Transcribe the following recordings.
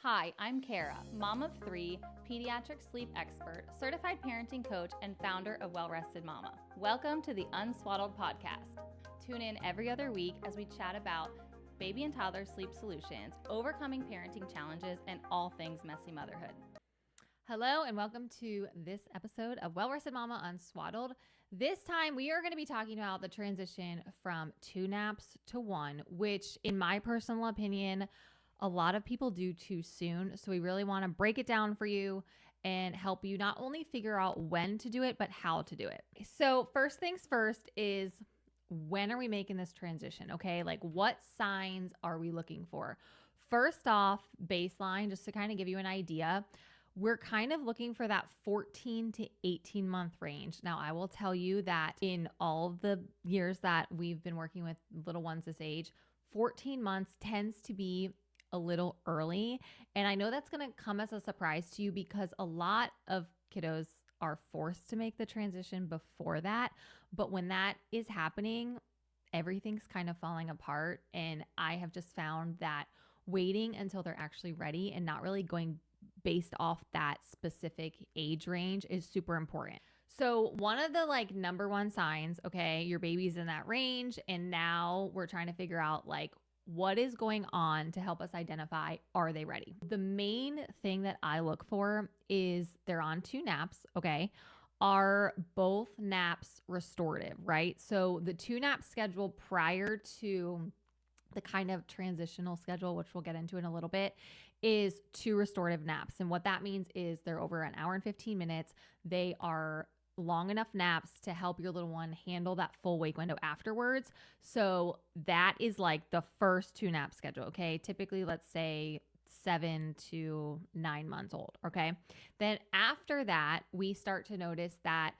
Hi, I'm Kara, mom of 3, pediatric sleep expert, certified parenting coach, and founder of Well Rested Mama. Welcome to the Unswaddled podcast. Tune in every other week as we chat about baby and toddler sleep solutions, overcoming parenting challenges, and all things messy motherhood. Hello and welcome to this episode of Well Rested Mama Unswaddled. This time we are going to be talking about the transition from 2 naps to 1, which in my personal opinion, a lot of people do too soon. So we really want to break it down for you and help you not only figure out when to do it, but how to do it. So first things first is, when are we making this transition? Okay, like what signs are we looking for? First off, baseline, just to kind of give you an idea, we're kind of looking for that 14 to 18 month range. Now, I will tell you that in all the years that we've been working with little ones this age, 14 months tends to be a little early. And I know that's going to come as a surprise to you because a lot of kiddos are forced to make the transition before that. But when that is happening, everything's kind of falling apart. And I have just found that waiting until they're actually ready and not really going based off that specific age range is super important. So one of the number one signs, okay, your baby's in that range and now we're trying to figure out what is going on to help us identify, are they ready? The main thing that I look for is they're on 2 naps, okay? Are both naps restorative, right? So the 2 nap schedule prior to the kind of transitional schedule, which we'll get into in a little bit, is 2 restorative naps. And what that means is they're over an hour and 15 minutes. They are long enough naps to help your little one handle that full wake window afterwards. So that is like the first 2 nap schedule, okay? Typically, let's say 7 to 9 months old, okay? Then after that, we start to notice that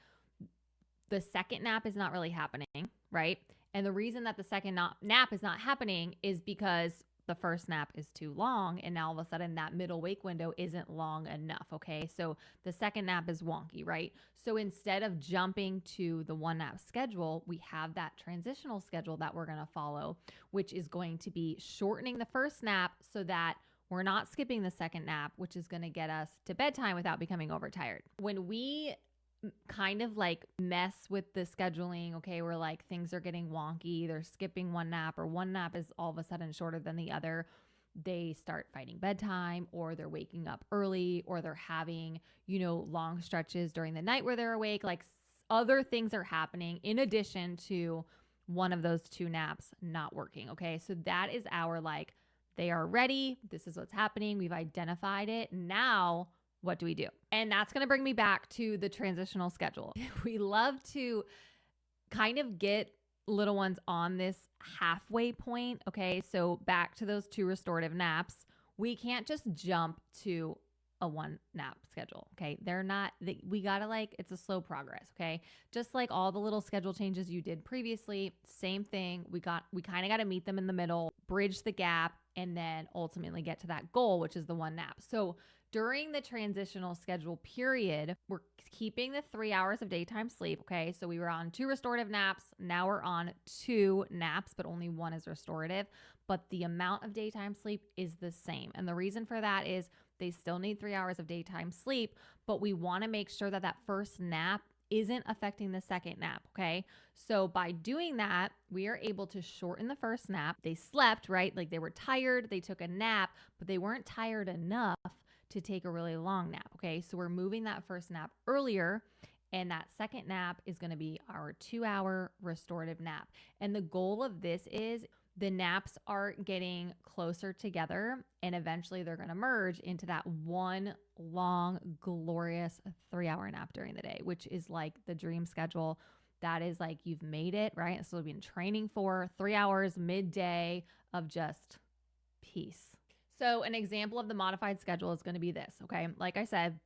the second nap is not really happening, right? And the reason that the second nap is not happening is because the first nap is too long and now all of a sudden that middle wake window isn't long enough, okay? So the second nap is wonky, right? So instead of jumping to the 1 nap schedule, we have that transitional schedule that we're going to follow, which is going to be shortening the first nap so that we're not skipping the second nap, which is going to get us to bedtime without becoming overtired. When we kind of mess with the scheduling, okay, where things are getting wonky, they're skipping 1 nap or 1 nap is all of a sudden shorter than the other, they start fighting bedtime or they're waking up early or they're having, long stretches during the night where they're awake, other things are happening in addition to one of those 2 naps not working, okay? So that is our they are ready, this is what's happening, we've identified it, now what do we do? And that's going to bring me back to the transitional schedule. We love to kind of get little ones on this halfway point. Okay. So back to those 2 restorative naps, we can't just jump to a 1 nap schedule. Okay. We gotta it's a slow progress. Okay. Just like all the little schedule changes you did previously, same thing. We kind of got to meet them in the middle, bridge the gap, and then ultimately get to that goal, which is the 1 nap. So during the transitional schedule period, we're keeping the 3 hours of daytime sleep. Okay. So we were on 2 restorative naps. Now we're on 2 naps, but only 1 is restorative. But the amount of daytime sleep is the same. And the reason for that is they still need 3 hours of daytime sleep, but we want to make sure that that first nap isn't affecting the second nap, okay? So by doing that, we are able to shorten the first nap. They slept, right? They were tired, they took a nap, but they weren't tired enough to take a really long nap, okay? So we're moving that first nap earlier, and that second nap is going to be our 2-hour restorative nap. And the goal of this is the naps are getting closer together and eventually they're going to merge into that one long, glorious 3-hour nap during the day, which is the dream schedule. That is you've made it, right? So we've been training for 3 hours midday of just peace. So an example of the modified schedule is going to be this, okay? Like I said,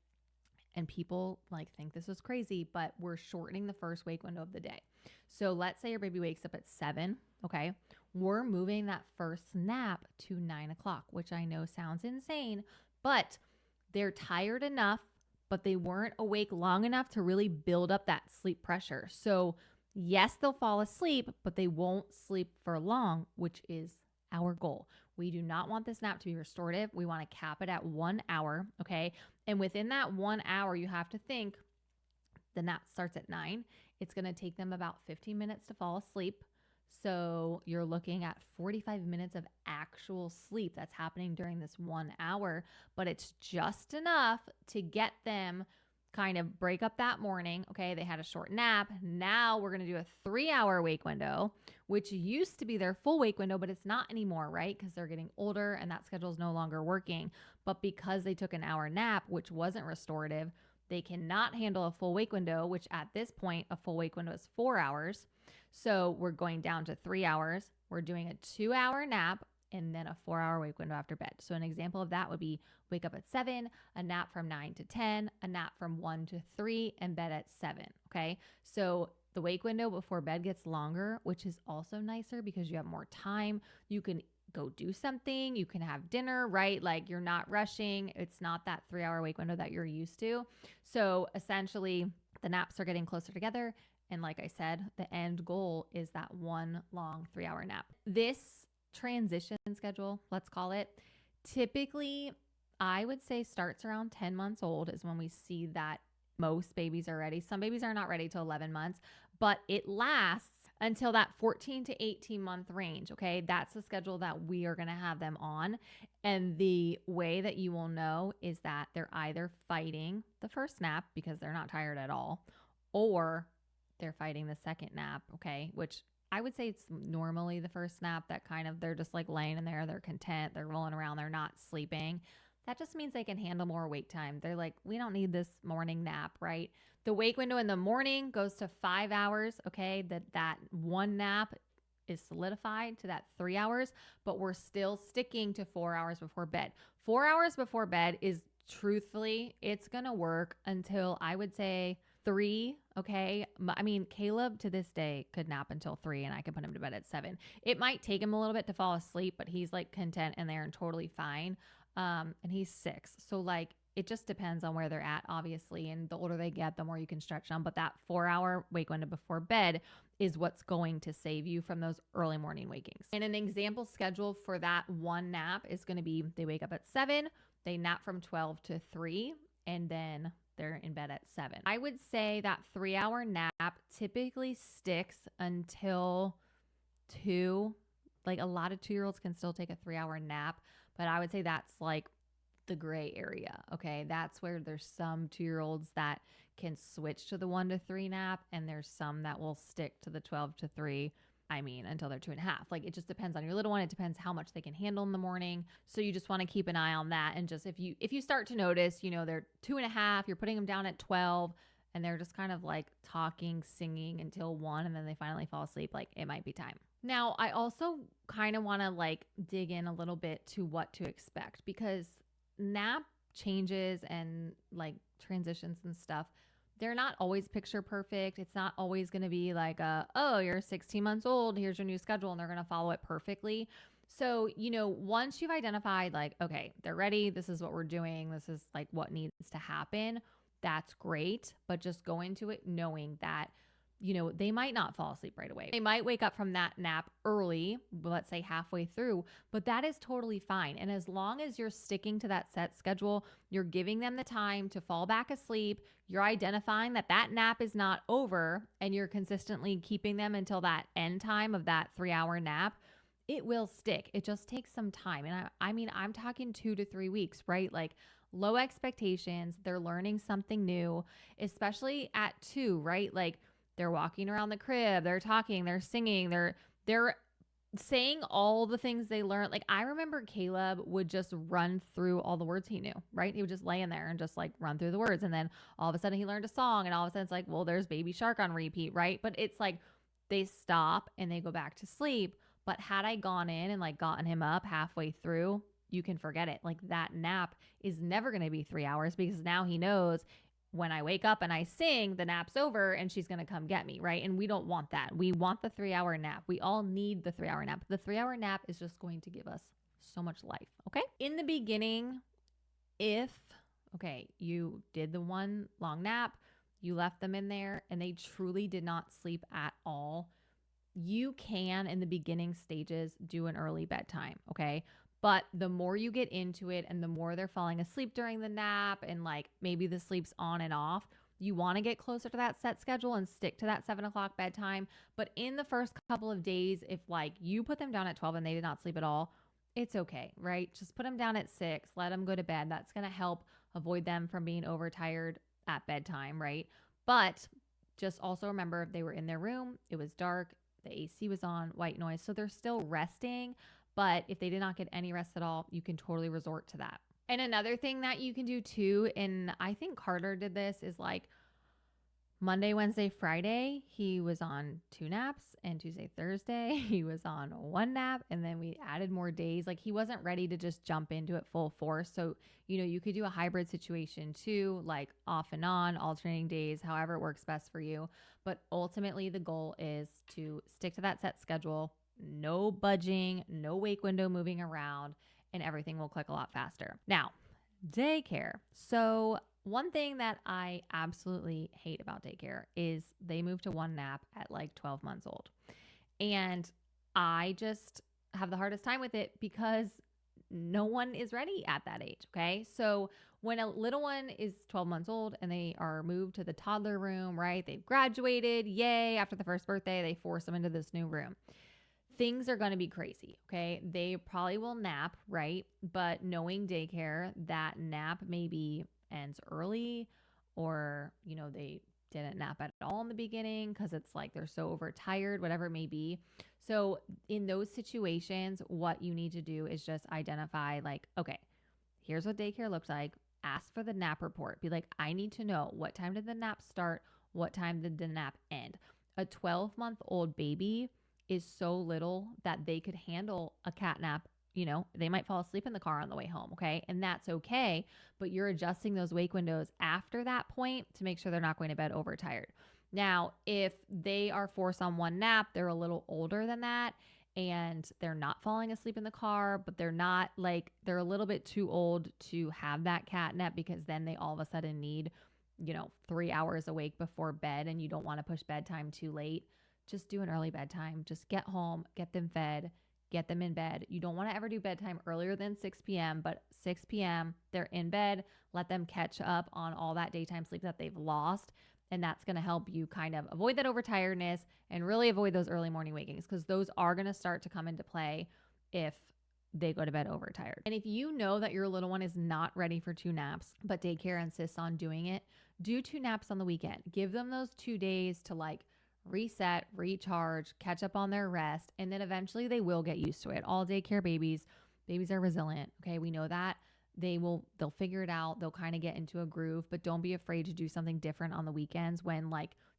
and people think this is crazy, but we're shortening the first wake window of the day. So let's say your baby wakes up at 7, okay? We're moving that first nap to 9 o'clock, which I know sounds insane, but they're tired enough, but they weren't awake long enough to really build up that sleep pressure. So yes, they'll fall asleep, but they won't sleep for long, which is our goal. We do not want this nap to be restorative. We want to cap it at 1 hour. Okay. And within that 1 hour, you have to think the nap starts at 9. It's going to take them about 15 minutes to fall asleep. So you're looking at 45 minutes of actual sleep that's happening during this 1 hour, but it's just enough to get them kind of break up that morning. Okay, they had a short nap. Now we're going to do a 3-hour wake window, which used to be their full wake window, but it's not anymore, right? Because they're getting older and that schedule is no longer working. But because they took an hour nap, which wasn't restorative, they cannot handle a full wake window, which at this point, a full wake window is 4 hours. So we're going down to 3 hours. We're doing a 2-hour nap and then a 4-hour wake window after bed. So an example of that would be wake up at 7, a nap from 9 to 10, a nap from 1 to 3, and bed at 7. Okay. So the wake window before bed gets longer, which is also nicer because you have more time. You can go do something. You can have dinner, right? Like you're not rushing. It's not that 3-hour wake window that you're used to. So essentially the naps are getting closer together. And like I said, the end goal is that one long 3-hour nap. This transition schedule, let's call it, typically I would say starts around 10 months old is when we see that most babies are ready. Some babies are not ready till 11 months, but it lasts until that 14 to 18 month range. Okay. That's the schedule that we are going to have them on. And the way that you will know is that they're either fighting the first nap because they're not tired at all, or they're fighting the second nap. Okay. Which I would say it's normally the first nap that kind of, they're just like laying in there. They're content. They're rolling around. They're not sleeping. That just means they can handle more wake time. They're like, we don't need this morning nap, right? The wake window in the morning goes to 5 hours. Okay. That one nap is solidified to that 3 hours, but we're still sticking to 4 hours before bed. 4 hours before bed is truthfully, it's going to work until I would say 3. Okay. I mean, Caleb to this day could nap until 3 and I could put him to bed at 7. It might take him a little bit to fall asleep, but he's like content in there and totally fine. And he's 6. So like, it just depends on where they're at, obviously. And the older they get, the more you can stretch them. But that 4-hour wake window before bed is what's going to save you from those early morning wakings. And an example schedule for that one nap is going to be they wake up at 7, they nap from 12 to 3, and then they're in bed at 7. I would say that 3-hour nap typically sticks until 2. Like a lot of 2-year-olds can still take a 3-hour nap, but I would say that's like the gray area. Okay. That's where there's some 2-year-olds that can switch to the 1 to 3 nap. And there's some that will stick to the 12 to 3. I mean, until they're 2.5. Like it just depends on your little one. It depends how much they can handle in the morning. So you just want to keep an eye on that. And just if you start to notice, they're 2.5, you're putting them down at 12 and they're just kind of like talking, singing until 1, and then they finally fall asleep, like it might be time. Now, I also kind of want to like dig in a little bit to what to expect, because nap changes and like transitions and stuff, they're not always picture perfect. It's not always going to be like oh, you're 16 months old, here's your new schedule, and they're going to follow it perfectly. So, once you've identified like, okay, they're ready, this is what we're doing, this is like what needs to happen, that's great. But just go into it knowing that they might not fall asleep right away. They might wake up from that nap early, let's say halfway through, but that is totally fine. And as long as you're sticking to that set schedule, you're giving them the time to fall back asleep, you're identifying that nap is not over, and you're consistently keeping them until that end time of that 3-hour nap, it will stick. It just takes some time. And I mean, I'm talking 2 to 3 weeks, right? Like low expectations. They're learning something new, especially at 2, right? Like they're walking around the crib, they're talking, they're singing, they're saying all the things they learned. Like I remember Caleb would just run through all the words he knew, right? He would just lay in there and just like run through the words. And then all of a sudden he learned a song, and all of a sudden it's like, well, there's Baby Shark on repeat, right? But it's like they stop and they go back to sleep. But had I gone in and like gotten him up halfway through, you can forget it. Like that nap is never going to be 3 hours, because now he knows when I wake up and I sing, the nap's over and she's going to come get me, right? And we don't want that. We want the 3-hour nap. We all need the 3-hour nap. The 3-hour nap is just going to give us so much life, okay? In the beginning, if, you did the one long nap, you left them in there and they truly did not sleep at all, you can, in the beginning stages, do an early bedtime, okay? But the more you get into it and the more they're falling asleep during the nap and like maybe the sleep's on and off, you want to get closer to that set schedule and stick to that 7 o'clock bedtime. But in the first couple of days, if like you put them down at 12 and they did not sleep at all, it's okay, right? Just put them down at 6, let them go to bed. That's going to help avoid them from being overtired at bedtime, right? But just also remember they were in their room, it was dark, the AC was on, white noise. So they're still resting. But if they did not get any rest at all, you can totally resort to that. And another thing that you can do too, and I think Carter did this, is like Monday, Wednesday, Friday, he was on 2 naps, and Tuesday, Thursday, he was on 1 nap, and then we added more days. Like he wasn't ready to just jump into it full force. So, you could do a hybrid situation too, like off and on, alternating days, however it works best for you. But ultimately the goal is to stick to that set schedule, no budging, no wake window moving around, and everything will click a lot faster. Now, daycare. So one thing that I absolutely hate about daycare is they move to 1 nap at like 12 months old. And I just have the hardest time with it because no one is ready at that age. Okay. So when a little one is 12 months old and they are moved to the toddler room, right? They've graduated. Yay. After the first birthday, they force them into this new room. Things are going to be crazy. Okay. They probably will nap, right? But knowing daycare, that nap maybe ends early, or, they didn't nap at all in the beginning because it's like they're so overtired, whatever it may be. So in those situations, what you need to do is just identify like, okay, here's what daycare looks like. Ask for the nap report. Be like, I need to know what time did the nap start? What time did the nap end? A 12-month-old baby is so little that they could handle a cat nap. They might fall asleep in the car on the way home. Okay. And that's okay. But you're adjusting those wake windows after that point to make sure they're not going to bed overtired. Now, if they are forced on 1 nap, they're a little older than that and they're not falling asleep in the car, but they're a little bit too old to have that cat nap, because then they all of a sudden need, 3 hours awake before bed, and you don't want to push bedtime too late. Just do an early bedtime. Just get home, get them fed, get them in bed. You don't want to ever do bedtime earlier than 6 p.m., but 6 p.m., they're in bed. Let them catch up on all that daytime sleep that they've lost. And that's going to help you kind of avoid that overtiredness and really avoid those early morning wakings, because those are going to start to come into play if they go to bed overtired. And if you know that your little one is not ready for 2 naps, but daycare insists on doing it, do 2 naps on the weekend. Give them those 2 days to reset, recharge, catch up on their rest, and then eventually they will get used to it. All daycare babies are resilient. Okay. We know that. They'll figure it out. They'll kind of get into a groove, but don't be afraid to do something different on the weekends when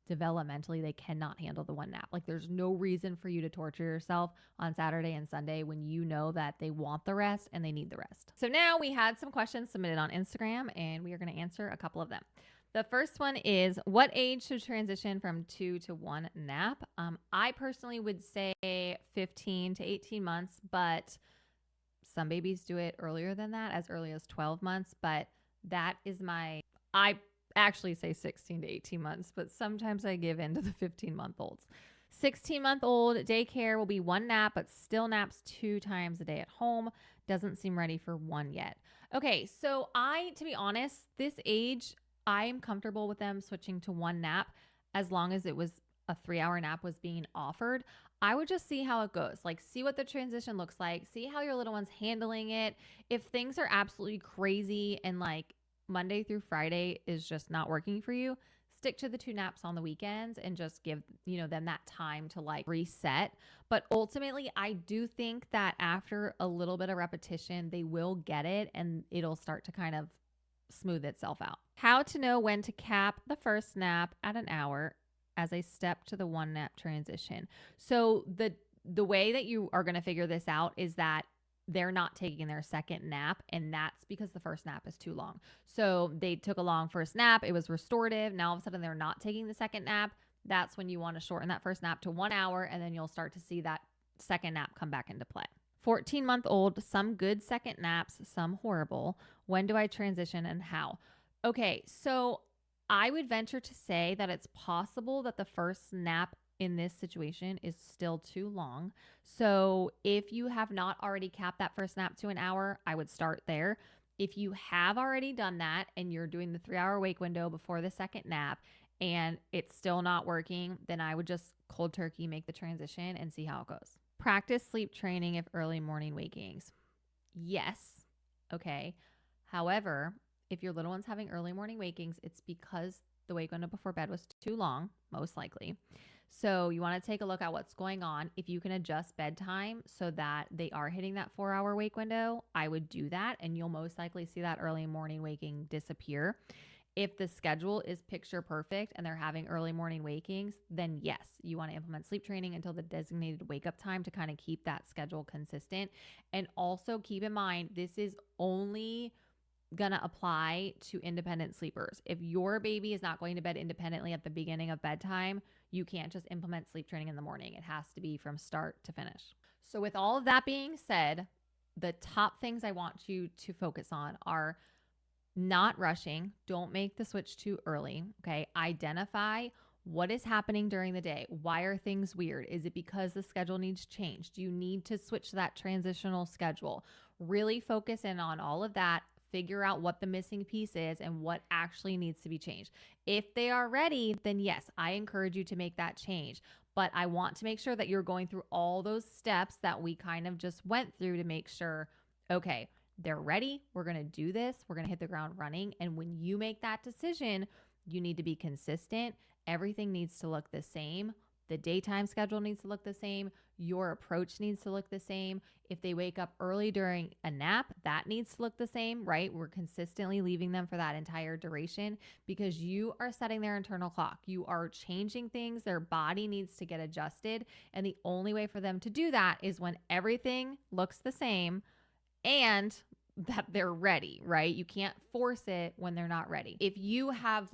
developmentally they cannot handle the 1 nap. There's no reason for you to torture yourself on Saturday and Sunday when you know that they want the rest and they need the rest. So now we had some questions submitted on Instagram, and we are going to answer a couple of them. The first one is, what age should transition from 2 to 1 nap? I personally would say 15 to 18 months, but some babies do it earlier than that, as early as 12 months. But I actually say 16 to 18 months, but sometimes I give in to the 15-month-olds. 16-month-old daycare will be 1 nap, but still naps 2 times a day at home. Doesn't seem ready for 1 yet. Okay, so to be honest, this age, I am comfortable with them switching to 1 nap as long as it was a 3-hour nap was being offered. I would just see how it goes. See what the transition looks like. See how your little one's handling it. If things are absolutely crazy and Monday through Friday is just not working for you, stick to the 2 naps on the weekends and just give, them that time to reset. But ultimately, I do think that after a little bit of repetition, they will get it and it'll start to kind of smooth itself out. How to know when to cap the first nap at an hour as a step to the 1 nap transition. So the way that you are going to figure this out is that they're not taking their second nap, and that's because the first nap is too long. So they took a long first nap. It was restorative. Now all of a sudden they're not taking the second nap. That's when you want to shorten that first nap to 1 hour, and then you'll start to see that second nap come back into play. 14-month-old, some good second naps, some horrible. When do I transition and how? Okay, so I would venture to say that it's possible that the first nap in this situation is still too long. So if you have not already capped that first nap to an hour, I would start there. If you have already done that and you're doing the 3-hour wake window before the second nap and it's still not working, then I would just cold turkey make the transition and see how it goes. Practice sleep training if early morning wakings. Yes. Okay. However, if your little one's having early morning wakings, it's because the wake window before bed was too long, most likely. So you want to take a look at what's going on. If you can adjust bedtime so that they are hitting that 4-hour wake window, I would do that. And you'll most likely see that early morning waking disappear. If the schedule is picture perfect and they're having early morning wakings, then yes, you want to implement sleep training until the designated wake up time to kind of keep that schedule consistent. And also keep in mind, this is only going to apply to independent sleepers. If your baby is not going to bed independently at the beginning of bedtime, you can't just implement sleep training in the morning. It has to be from start to finish. So with all of that being said, the top things I want you to focus on are not rushing. Don't make the switch too early. Okay. Identify what is happening during the day. Why are things weird? Is it because the schedule needs change? Do you need to switch to that transitional schedule? Really focus in on all of that. Figure out what the missing piece is and what actually needs to be changed. If they are ready, then yes, I encourage you to make that change. But I want to make sure that you're going through all those steps that we kind of just went through to make sure, okay, they're ready. We're going to do this. We're going to hit the ground running. And when you make that decision, you need to be consistent. Everything needs to look the same. The daytime schedule needs to look the same. Your approach needs to look the same. If they wake up early during a nap, that needs to look the same, right? We're consistently leaving them for that entire duration because you are setting their internal clock. You are changing things. Their body needs to get adjusted. And the only way for them to do that is when everything looks the same and that they're ready, right? You can't force it when they're not ready. If you have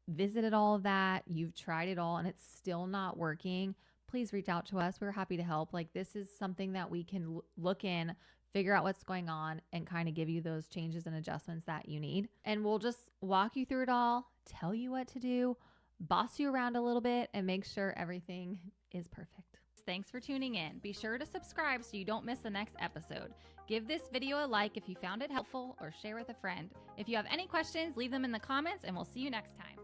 visited all of that, you've tried it all and it's still not working, please reach out to us. We're happy to help. This is something that we can look in, figure out what's going on and kind of give you those changes and adjustments that you need. And we'll just walk you through it all, tell you what to do, boss you around a little bit and make sure everything is perfect. Thanks for tuning in. Be sure to subscribe so you don't miss the next episode. Give this video a like if you found it helpful or share with a friend. If you have any questions, leave them in the comments and we'll see you next time.